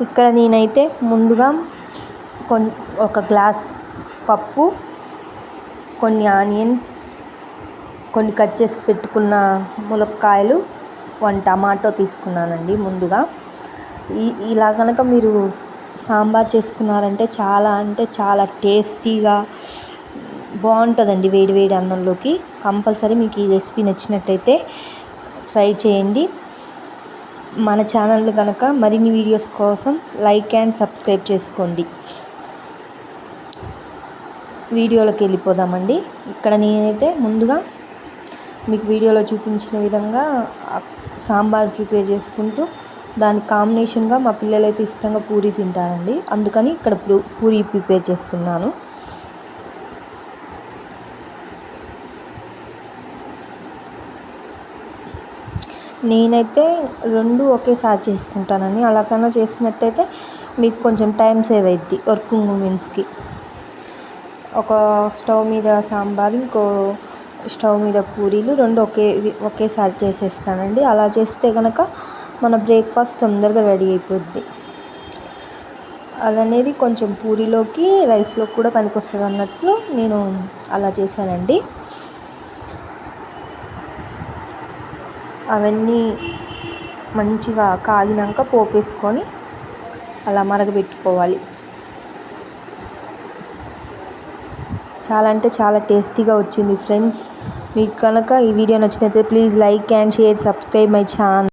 ఇక్కడ నేనైతే ముందుగా ఒక గ్లాస్ పప్పు, కొన్ని ఆనియన్స్, కొన్ని కట్ చేసి పెట్టుకున్న ములక్కాయలు, 1 టమాటో తీసుకున్నానండి. ముందుగా ఇలా కనుక మీరు సాంబార్ చేసుకున్నారంటే చాలా అంటే చాలా టేస్టీగా బాగుంటుందండి వేడి వేడి అన్నంలోకి. కంపల్సరీ మీకు ఈ రెసిపీ నచ్చినట్టయితే ట్రై చేయండి. మన ఛానల్ కనుక మరిన్ని వీడియోస్ కోసం లైక్ అండ్ సబ్స్క్రైబ్ చేసుకోండి. వీడియోలోకి వెళ్ళిపోదామండి. ఇక్కడ నేనైతే ముందుగా మీకు వీడియోలో చూపించిన విధంగా సాంబార్ ప్రిపేర్ చేసుకుంటూ దానికి కాంబినేషన్గా మా పిల్లలైతే ఇష్టంగా పూరీ తింటారండి. అందుకని ఇక్కడ పూరీ ప్రిపేర్ చేస్తున్నాను. నేనైతే 2 ఒకేసారి చేసుకుంటానని. అలా కన్నా చేసినట్టయితే మీకు కొంచెం టైం సేవ్ అవుద్ది వర్కింగ్ ఉమెన్స్కి. ఒక స్టవ్ మీద సాంబార్, ఇంకో స్టవ్ మీద పూరీలు 2 ఒకేసారి చేసేస్తానండి. అలా చేస్తే కనుక మన బ్రేక్ఫాస్ట్ తొందరగా రెడీ అయిపోద్ది. అదనేది కొంచెం పూరీలోకి రైస్లోకి కూడా పనికొస్తుంది అన్నట్లు నేను అలా చేశానండి. అవన్నీ మంచిగా కాగినాక పోపు వేసుకొని అలా మరగబెట్టుకోవాలి. చాలా అంటే చాలా టేస్టీగా వచ్చింది ఫ్రెండ్స్. మీకు కనుక ఈ వీడియో నచ్చినట్లయితే please like and share, subscribe my channel.